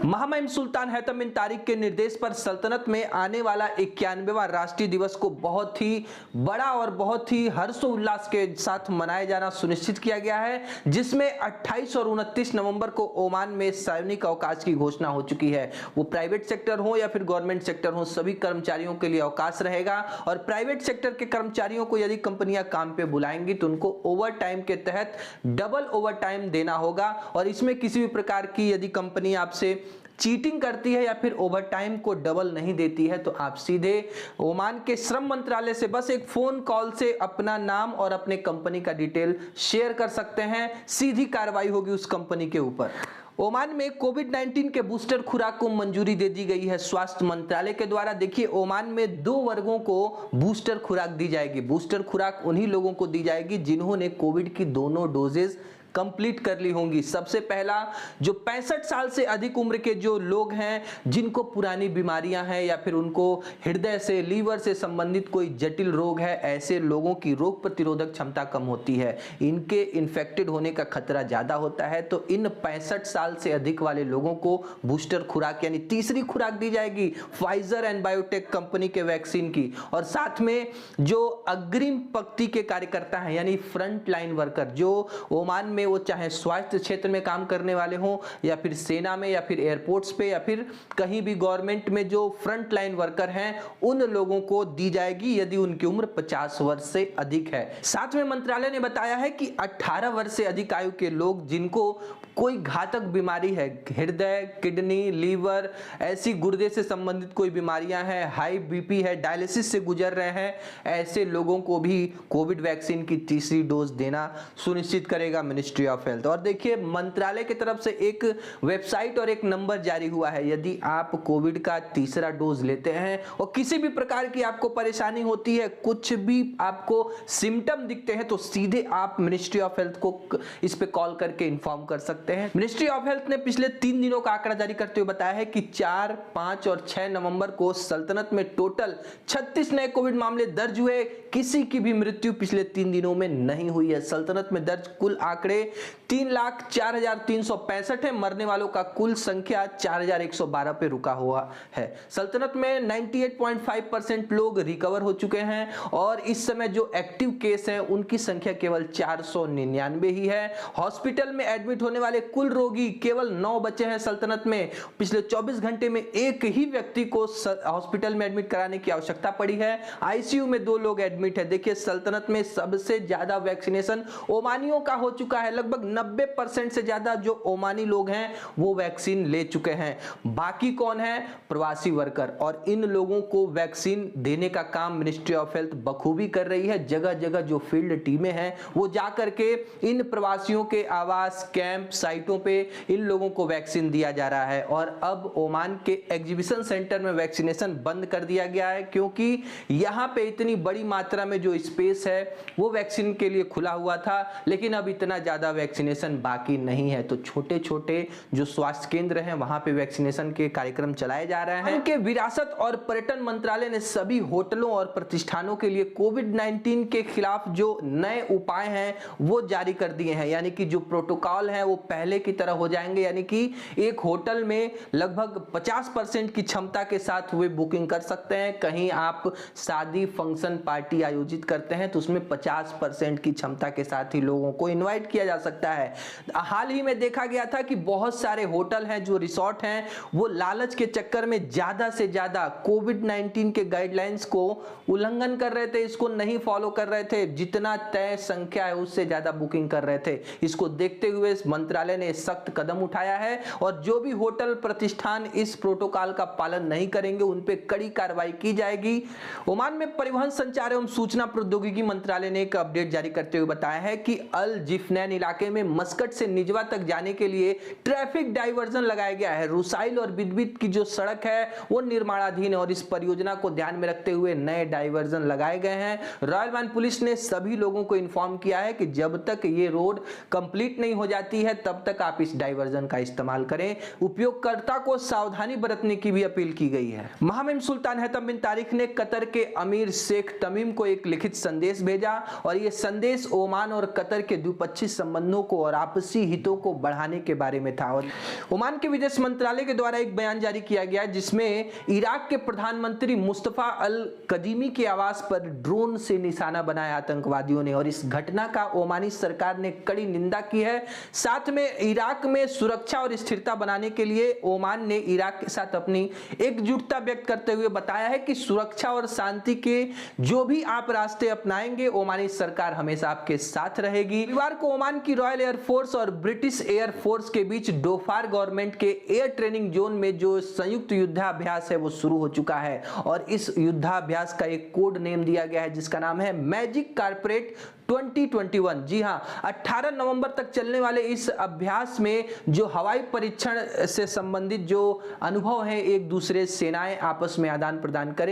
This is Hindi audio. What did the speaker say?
महामहिम सुल्तान हैतम बिन तारिक के निर्देश पर सल्तनत में आने वाला 91वां राष्ट्रीय दिवस को बहुत ही बड़ा और बहुत ही हर्षोल्लास के साथ मनाया जाना सुनिश्चित किया गया है, जिसमें 28 और 29 नवंबर को ओमान में सार्वजनिक अवकाश की घोषणा हो चुकी है। वो प्राइवेट सेक्टर हो या फिर गवर्नमेंट सेक्टर हो, सभी कर्मचारियों के लिए अवकाश रहेगा। और प्राइवेट सेक्टर के कर्मचारियों को यदि कंपनियां काम पे बुलाएंगी तो उनको ओवर टाइम के तहत डबल ओवर टाइम देना होगा। और इसमें किसी भी प्रकार की यदि कंपनी आपसे चीटिंग करती है या फिर ओवर टाइम को डबल नहीं देती है तो आप सीधे ओमान के श्रम मंत्रालय से बस एक फोन कॉल से अपना नाम और अपने कंपनी का डिटेल शेयर कर सकते हैं। सीधी कार्रवाई होगी उस कंपनी के ऊपर। ओमान में कोविड-19 के बूस्टर खुराक को मंजूरी दे दी गई है स्वास्थ्य मंत्रालय के द्वारा। देखिए, ओमान में 2 वर्गों को बूस्टर खुराक दी जाएगी। बूस्टर खुराक उन्हीं लोगों को दी जाएगी जिन्होंने कोविड की दोनों डोजेज कंप्लीट कर ली होंगी। सबसे पहला जो 65 साल से अधिक उम्र के जो लोग हैं, जिनको पुरानी बीमारियां हैं या फिर उनको हृदय से, लीवर से संबंधित कोई जटिल रोग है, ऐसे लोगों की रोग प्रतिरोधक क्षमता कम होती है, इनके इन्फेक्टेड होने का खतरा ज्यादा होता है। तो इन 65 साल से अधिक वाले लोगों को बूस्टर खुराक यानी तीसरी खुराक दी जाएगी फाइजर एंड बायोटेक कंपनी के वैक्सीन की। और साथ में जो अग्रिम पंक्ति के कार्यकर्ता हैं यानी फ्रंट लाइन वर्कर, जो ओमान में वो चाहे स्वास्थ्य क्षेत्र में काम करने वाले हों या फिर सेना में या फिर एयरपोर्ट्स पे या फिर कहीं भी गवर्नमेंट में जो फ्रंट लाइन वर्कर हैं, उन लोगों को दी जाएगी यदि उनकी उम्र 50 वर्ष से अधिक है। साथ में मंत्रालय ने बताया है कि 18 वर्ष से अधिक आयु के लोग जिनको कोई घातक बीमारी है, हृदय, किडनी, लीवर, ऐसी गुर्दे से संबंधित कोई बीमारियां हैं, हाई बीपी है, डायलिसिस से गुजर रहे हैं, ऐसे लोगों को भी कोविड वैक्सीन की तीसरी डोज देना सुनिश्चित करेगा मिनिस्ट्री ऑफ हेल्थ। और देखिए, मंत्रालय की तरफ से एक वेबसाइट और एक नंबर जारी हुआ है। यदि आप कोविड का तीसरा डोज लेते हैं और किसी भी प्रकार की आपको परेशानी होती है, कुछ भी आपको सिम्टम दिखते हैं, तो सीधे आप मिनिस्ट्री ऑफ हेल्थ को इस पे कॉल करके इन्फॉर्म कर सकते हैं। मिनिस्ट्री ऑफ हेल्थ ने पिछले 3 दिनों का आंकड़ा जारी करते हुए बताया है कि 4, 5 और 6 नवंबर को सल्तनत में टोटल 36 नए कोविड मामले दर्ज हुए। किसी की भी मृत्यु पिछले 3 दिनों में नहीं हुई है। सल्तनत में दर्ज कुल आंकड़े 3,04,365 है। मरने वालों का कुल संख्या 4,112 पे रुका हुआ है। सल्तनत में 98.5% लोग रिकवर हो चुके हैं और इस समय जो एक्टिव केस हैं उनकी संख्या केवल 499 ही है। हॉस्पिटल में एडमिट होने वाले कुल रोगी केवल 9 बचे हैं सल्तनत में। पिछले 24 घंटे में एक ही व्यक्ति को हॉस्पिटल में एडमिट कराने की आवश्यकता पड़ी है। आईसीयू में 2 लोग एडमिट है। देखिए, सल्तनत में सबसे ज्यादा वैक्सीनेशन ओमानियों का हो चुका है। लगभग 90% से ज्यादा जो ओमानी लोग हैं वो वैक्सीन ले चुके हैं। बाकी कौन है? प्रवासी वर्कर। और इन लोगों को वैक्सीन देने का काम मिनिस्ट्री ऑफ हेल्थ बखूबी कर रही है। जगह जगह जो फील्ड टीमें हैं वो जाकर के इन प्रवासियों के आवास, कैंप साइटों पे इन लोगों को वैक्सीन दिया जा रहा है। और अब ओमान के एग्जीबिशन सेंटर में वैक्सीनेशन बंद कर दिया गया है, क्योंकि यहां पे इतनी बड़ी मात्रा में जो स्पेस है वो वैक्सीन के लिए खुला हुआ था, लेकिन अब इतना ज्यादा वैक्सीनेशन बाकी नहीं है। तो छोटे छोटे जो स्वास्थ्य केंद्र हैं वहां पे वैक्सीनेशन के कार्यक्रम चलाए जा रहे हैं। उनके विरासत और पर्यटन मंत्रालय ने सभी होटलों और प्रतिष्ठानों के लिए कोविड-19 के खिलाफ जो नए उपाय हैं वो जारी कर दिए हैं। यानी कि जो प्रोटोकॉल है वो पहले की तरह हो जाएंगे। यानी कि एक होटल में लगभग 50% की क्षमता के साथ वे बुकिंग कर सकते हैं। कहीं आप शादी, फंक्शन, पार्टी आयोजित करते हैं तो उसमें 50% की क्षमता के साथ ही लोगों को इनवाइट किया जा सकता है। हाल ही में देखा गया था कि बहुत सारे होटल हैं, जो रिसोर्ट हैं, वो लालच के चक्कर में ज्यादा से ज्यादा कोविड-19 के गाइडलाइंस को उल्लंघन कर रहे थे, इसको नहीं फॉलो कर रहे थे। जितना तय संख्या है उससे ज्यादा बुकिंग कर रहे थे। इसको देखते हुए मंत्रालय ने सख्त कदम उठाया है और जो भी होटल प्रतिष्ठान इस प्रोटोकॉल का पालन नहीं करेंगे उन पे कड़ी कार्रवाई की जाएगी। ओमान में परिवहन, संचार एवं सूचना प्रौद्योगिकी मंत्रालय ने एक अपडेट जारी करते हुए बताया है कि अल जिफनैन इलाके में मस्कट से निजवा तक जाने के लिए ट्रैफिक डाइवर्जन लगाया गया है। रुसाइल और बिदबिद की जो सड़क है वो निर्माणाधीन है और इस परियोजना को ध्यान में रखते हुए नए डाइवर्जन लगाए गए हैं। रॉयल ओमान पुलिस ने सभी लोगों को इन्फॉर्म किया है कि जब तक ये रोड कंप्लीट नहीं हो जाती है तब तक आप इस डाइवर्जन का इस्तेमाल करें। उपयोगकर्ता को सावधानी बरतने की भी अपील की गई है। महामहिम सुल्तान हैतम बिन तारिक ने कतर के अमीर शेख तमीम को एक लिखित संदेश भेजा और यह संदेश ओमान और कतर के द्विपक्षीय संबंधों को और आपसी हितों को बढ़ाने के बारे में था। और ओमान के विदेश मंत्रालय के द्वारा एक बयान जारी किया गया जिसमें इराक के प्रधानमंत्री मुस्तफा अल कदीमी के आवास पर ड्रोन से निशाना बनाया आतंकवादियों ने, और इस घटना का ओमानी सरकार ने कड़ी निंदा की है। साथ में इराक में सुरक्षा और स्थिरता बनाने के लिए ओमान ने इराक के साथ अपनी एकजुटता व्यक्त करते हुए बताया है कि सुरक्षा और शांति के जो भी आप रास्ते अपनाएंगे, ओमानी सरकार हमेशा आपके साथ रहेगी। रविवार को ओमान की रॉयल एयरफोर्स और ब्रिटिश एयरफोर्स के बीच डोफार गवर्नमेंट के एयर ट्रेनिंग जोन में जो संयुक्त युद्धाभ्यास है वो शुरू हो चुका है, और इस युद्धाभ्यास का एक कोड नेम दिया गया है जिसका नाम है मैजिक कारपेट 2021। जी हां, 18 नवंबर तक चलने वाले इस अभ्यास में जो हवाई परीक्षण से संबंधित जो अनुभव है, एक दूसरे सेनाएं आपस में आदान प्रदान करें।